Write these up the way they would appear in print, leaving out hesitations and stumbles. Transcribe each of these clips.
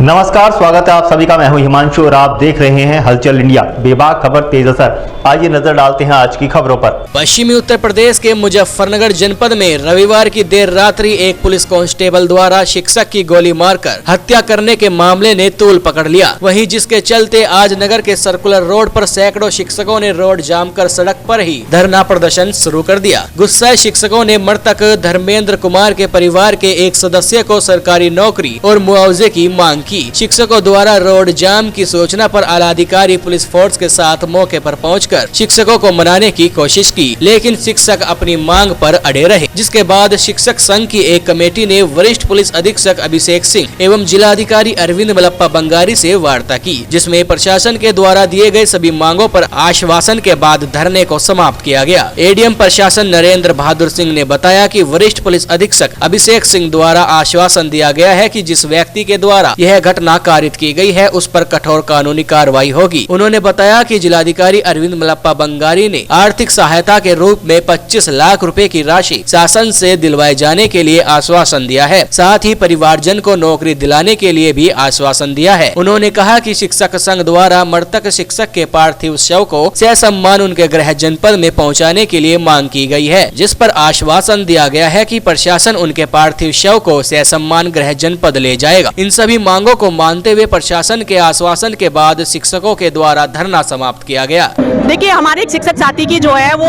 नमस्कार, स्वागत है आप सभी का। मैं हूं हिमांशु और आप देख रहे हैं हलचल इंडिया। बेबाक खबर तेज असर। आइए नजर डालते हैं आज की खबरों पर। पश्चिमी उत्तर प्रदेश के मुजफ्फरनगर जनपद में रविवार की देर रात्रि एक पुलिस कांस्टेबल द्वारा शिक्षक की गोली मारकर हत्या करने के मामले ने तूल पकड़ लिया। वहीं जिसके चलते आज नगर के सर्कुलर रोड पर सैकड़ों शिक्षकों ने रोड जाम कर सड़क पर ही धरना प्रदर्शन शुरू कर दिया। गुस्साए शिक्षकों ने मृतक धर्मेंद्र कुमार के परिवार के एक सदस्य को सरकारी नौकरी और मुआवजे की मांग की। शिक्षकों द्वारा रोड जाम की सूचना पर आलाधिकारी पुलिस फोर्स के साथ मौके पर पहुंचकर शिक्षकों को मनाने की कोशिश की, लेकिन शिक्षक अपनी मांग पर अड़े रहे। जिसके बाद शिक्षक संघ की एक कमेटी ने वरिष्ठ पुलिस अधीक्षक अभिषेक सिंह एवं जिलाधिकारी अरविंद मलप्पा बंगारी से वार्ता की, जिसमें प्रशासन के द्वारा दिए गए सभी मांगों पर आश्वासन के बाद धरने को समाप्त किया गया। एडीएम प्रशासन नरेंद्र बहादुर सिंह ने बताया कि वरिष्ठ पुलिस अधीक्षक अभिषेक सिंह द्वारा आश्वासन दिया गया है कि जिस व्यक्ति के द्वारा यह घटना कारित की गई है उस पर कठोर कानूनी कार्रवाई होगी। उन्होंने बताया कि जिलाधिकारी अरविंद मलप्पा बंगारी ने आर्थिक सहायता के रूप में 25 लाख रुपए की राशि शासन से दिलवाए जाने के लिए आश्वासन दिया है। साथ ही परिवारजन को नौकरी दिलाने के लिए भी आश्वासन दिया है। उन्होंने कहा कि शिक्षक संघ द्वारा मृतक शिक्षक के पार्थिव शव को ससम्मान उनके गृह जनपद में पहुँचाने के लिए मांग की गई है, जिस पर आश्वासन दिया गया है कि प्रशासन उनके पार्थिव शव को ससम्मान गृह जनपद ले जाएगा। इन सभी मांगों को मानते हुए प्रशासन के आश्वासन के बाद शिक्षकों के द्वारा धरना समाप्त किया गया। देखिए, हमारे एक शिक्षक साथी की जो है वो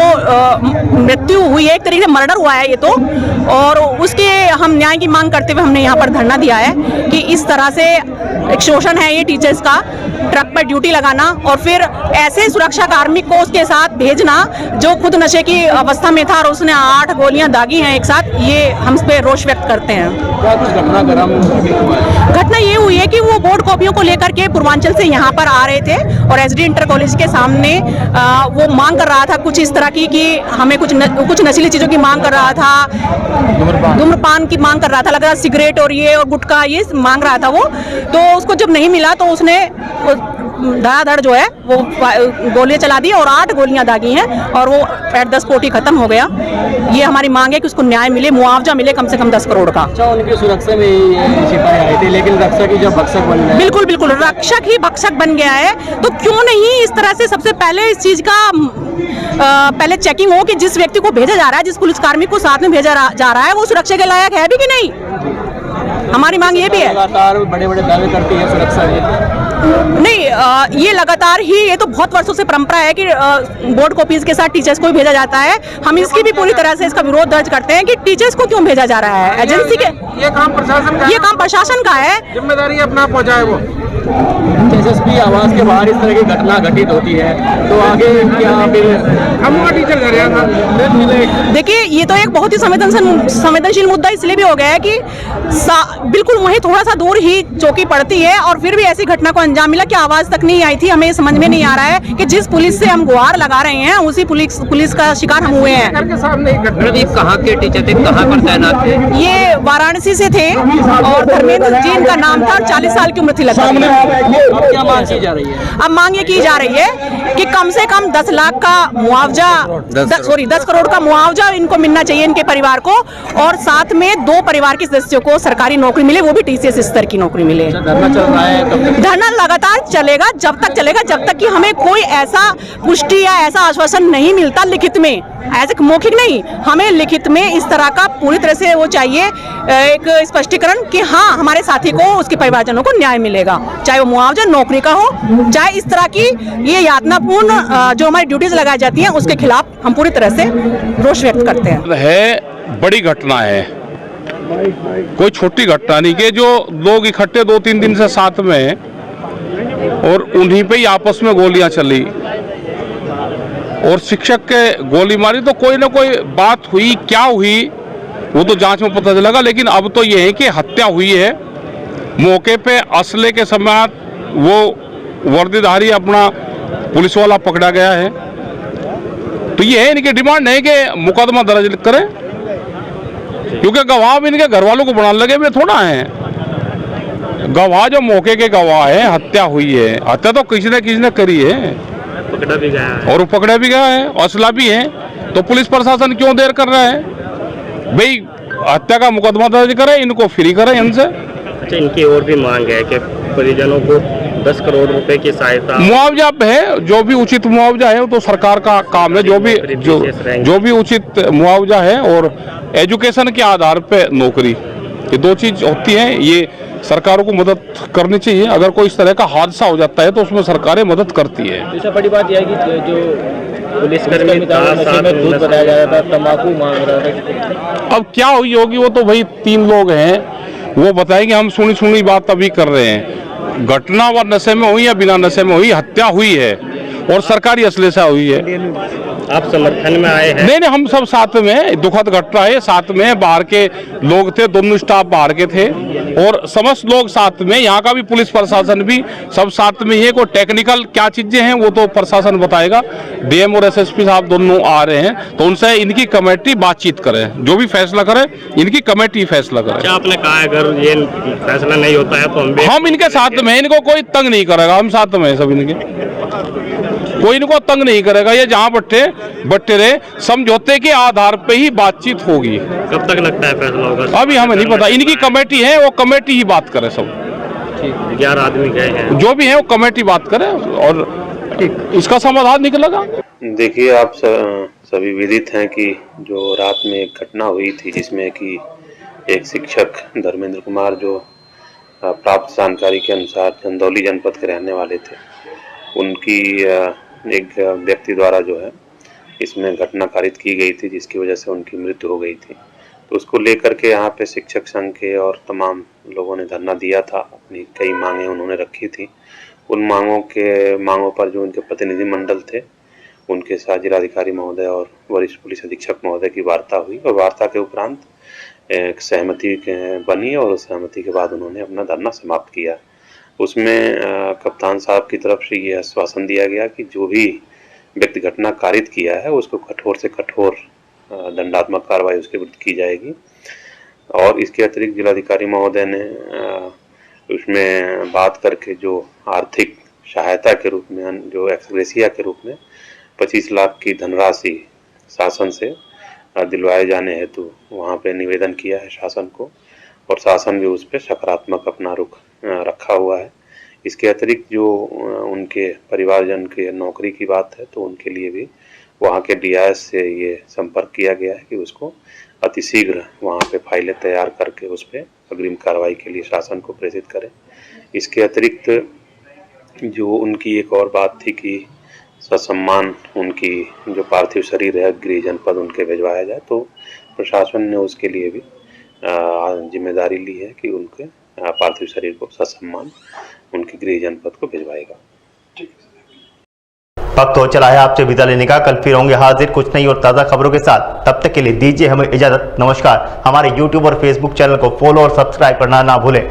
मृत्यु हुई है, एक तरीके से मर्डर हुआ है ये तो, और उसके हम न्याय की मांग करते हुए हमने यहाँ पर धरना दिया है कि इस तरह से एक शोषण है ये टीचर्स का, ट्रक पर ड्यूटी लगाना और फिर ऐसे सुरक्षा कार्मिक को उसके साथ भेजना जो खुद नशे की अवस्था में था और उसने 8 गोलियां दागी हैं एक साथ। ये हम इस पे रोष व्यक्त करते हैं। घटना ये हुई है कि वो बोर्ड कॉपियों को लेकर के पूर्वांचल से यहाँ पर आ रहे थे और एसडी इंटर कॉलेज के सामने वो मांग कर रहा था कुछ इस तरह की कि हमें कुछ नशीली चीजों की मांग कर रहा था, धूम्रपान की मांग कर रहा था, लग रहा सिगरेट और ये और गुटखा ये मांग रहा था वो। तो उसको जब नहीं मिला तो उसने धड़ाधड़ जो है वो गोलियां चला दी और 8 गोलियां दागी हैं और वो एट द स्पॉट ही खत्म हो गया। ये हमारी मांग है कि उसको न्याय मिले, मुआवजा मिले कम से कम 10 करोड़ का। उनकी सुरक्षा में सिपाही आए थे, लेकिन रक्षक ही जब भक्षक बन गया। बिल्कुल बिल्कुल, रक्षक ही भक्षक बन गया है। तो क्यों नहीं इस तरह से सबसे पहले इस चीज का पहले चेकिंग हो कि जिस व्यक्ति को भेजा जा रहा है, जिस पुलिस कार्मिक को साथ में भेजा जा रहा है, वो सुरक्षा के लायक है भी कि नहीं। हमारी मांग ये भी है। लगातार बड़े-बड़े दावे करती है सुरक्षा के। नहीं, ये लगातार ही, ये तो बहुत वर्षों से परंपरा है कि बोर्ड कॉपीज के साथ टीचर्स को भी भेजा जाता है। हम इसकी भी पूरी तरह से इसका विरोध दर्ज करते हैं कि टीचर्स को क्यों भेजा जा रहा है। एजेंसी के ये काम प्रशासन का है, जिम्मेदारी अपना पहुंचाए वो। एसएसपी आवास के बाहर इस तरह की घटना घटित होती है तो आगे क्या फिर हम टीचर घर। देखिए, ये तो एक बहुत ही संवेदनशील मुद्दा इसलिए भी हो गया है कि बिल्कुल वहीं थोड़ा सा दूर ही चौकी पड़ती है और फिर भी ऐसी घटना को अंजाम मिला कि आवाज तक नहीं आई थी। हमें समझ में नहीं आ रहा है कि जिस पुलिस से हम गुहार लगा रहे हैं उसी पुलिस का शिकार हम हुए हैं। कहाँ के टीचर थे, कहाँ पर तैनात थे? ये वाराणसी से थे और धर्मेंद्र जी इनका नाम था, 40 साल की उम्र थी लगभग। अब क्या मांग की जा रही है? अब मांग ये की जा रही है कि कम से कम 10 लाख का मुआवजा, 10 करोड़ का मुआवजा इनको मिलना चाहिए, इनके परिवार को, और साथ में 2 परिवार के सदस्यों को सरकारी नौकरी मिले, वो भी टीसीएस स्तर की नौकरी मिले। धरना चल रहा है, धरना लगातार चलेगा जब तक कि हमें कोई ऐसा पुष्टि या ऐसा आश्वासन नहीं मिलता लिखित में, ऐसे मौखिक नहीं, हमें लिखित में इस तरह का पूरी तरह से वो चाहिए एक स्पष्टीकरण कि हाँ हमारे साथी को उसके परिवारजनों को न्याय मिलेगा, चाहे वो मुआवजा नौकरी का हो, चाहे इस तरह की ये यातनापूर्ण जो हमारी ड्यूटीज लगाई जाती हैं उसके खिलाफ हम पूरी तरह से रोष व्यक्त करते हैं। बड़ी घटना है, कोई छोटी घटना नहीं कि जो लोग इकट्ठे 2-3 दिन से साथ में और उन्हीं पे ही आपस में गोलियां चली और शिक्षक के गोली मारी। तो कोई ना कोई बात हुई, क्या हुई वो तो जांच में पता चलेगा, लेकिन अब तो ये है कि हत्या हुई है। मौके पे असले के समय वो वर्दीधारी अपना पुलिस वाला पकड़ा गया है। तो ये है, इनकी डिमांड है कि मुकदमा दर्ज करें, क्योंकि गवाह भी इनके घर वालों को बनाने लगे हुए थोड़ा है। गवाह जो मौके के गवाह है, हत्या हुई है, हत्या तो किसी ने करी है, पकड़ा भी गया है और पकड़ा भी गया है, असला भी है। तो पुलिस प्रशासन क्यों देर कर रहा है? भाई हत्या का मुकदमा दर्ज करें, इनको फ्री करें इनसे। अच्छा, इनकी और भी मांग है कि परिजनों को 10 करोड़ रुपए की सहायता। मुआवजा है, जो भी उचित मुआवजा है वो तो सरकार का काम है, जो भी उचित मुआवजा है, और एजुकेशन के आधार पे नौकरी, ये दो चीज होती हैं। ये सरकारों को मदद करनी चाहिए। अगर कोई इस तरह का हादसा हो जाता है तो उसमें सरकारें मदद करती है। सबसे बड़ी बात यह है कि जो पुलिसकर्मी दूध बताया जा रहा था, तंबाकू मांग रहा था। अब क्या हुई होगी वो तो भाई 3 लोग हैं, वो बताएंगे। हम सुनी बात अभी कर रहे हैं। घटना वो नशे में हुई या बिना नशे में हुई, हत्या हुई है और सरकारी असले से हुई है। आप समर्थन में आए हैं? नहीं, हम सब साथ में, दुखद घटना है, साथ में बाहर के लोग थे, दोनों स्टाफ बाहर के थे और समस्त लोग साथ में, यहाँ का भी पुलिस प्रशासन भी सब साथ में है। कोई टेक्निकल क्या चीजें हैं वो तो प्रशासन बताएगा। डीएम और एसएसपी साहब दोनों आ रहे हैं, तो उनसे इनकी कमेटी बातचीत करे, जो भी फैसला करे इनकी कमेटी फैसला करे। क्या आपने कहा अगर ये फैसला नहीं होता है तो हम इनके साथ में, इनको कोई तंग नहीं करेगा, हम साथ में सब इनके, कोई इनको तंग नहीं करेगा। ये जहाँ बट्टे रहे, समझौते के आधार पे ही बातचीत होगी। कब तक लगता है फैसला होगा? अभी हमें नहीं पता, इनकी कमेटी है, वो कमेटी ही बात करे। सब 11 आदमी गए हैं, जो भी है वो कमेटी बात करे और इसका समाधान निकलेगा। देखिए, आप सभी विदित हैं कि जो रात में एक घटना हुई थी जिसमें कि एक शिक्षक धर्मेंद्र कुमार, जो प्राप्त जानकारी के अनुसार चंदौली जनपद के रहने वाले थे, उनकी एक व्यक्ति द्वारा जो है इसमें घटना कारित की गई थी, जिसकी वजह से उनकी मृत्यु हो गई थी। तो उसको लेकर के यहाँ पे शिक्षक संघ के और तमाम लोगों ने धरना दिया था। अपनी कई मांगें उन्होंने रखी थी। उन मांगों पर जो उनके प्रतिनिधि मंडल थे, उनके साथ जिलाधिकारी महोदय और वरिष्ठ पुलिस अधीक्षक महोदय की वार्ता हुई और वार्ता के उपरांत एक सहमति बनी और उस सहमति के बाद उन्होंने अपना धरना समाप्त किया। उसमें कप्तान साहब की तरफ से ये आश्वासन दिया गया कि जो भी व्यक्ति घटना कारित किया है उसको कठोर से कठोर दंडात्मक कार्रवाई उसके विरुद्ध की जाएगी। और इसके अतिरिक्त जिलाधिकारी महोदय ने उसमें बात करके जो आर्थिक सहायता के रूप में, जो एक्सग्रेसिया के रूप में 25 लाख की धनराशि शासन से दिलवाए जाने हेतु वहाँ पे निवेदन किया है शासन को, और शासन भी उस पर सकारात्मक अपना रुख रखा हुआ है। इसके अतिरिक्त जो उनके परिवारजन के नौकरी की बात है, तो उनके लिए भी वहाँ के डीआईएस से ये संपर्क किया गया है कि उसको अतिशीघ्र वहाँ पे फाइलें तैयार करके उस पर अग्रिम कार्रवाई के लिए शासन को प्रेषित करें। इसके अतिरिक्त जो उनकी एक और बात थी कि ससम्मान उनकी जो पार्थिव शरीर है गृह जनपद उनके भिजवाया जाए, तो प्रशासन ने उसके लिए भी जिम्मेदारी ली है कि उनके पार्थिव शरीर को ससम्मान उनके गृह जनपद को भिजवाएगा। वक्त हो चला है आपसे विदा लेने का। कल फिर होंगे हाजिर कुछ नई और ताज़ा खबरों के साथ। तब तक के लिए दीजिए हमें इजाजत। नमस्कार। हमारे YouTube और Facebook चैनल को फॉलो और सब्सक्राइब करना ना भूलें।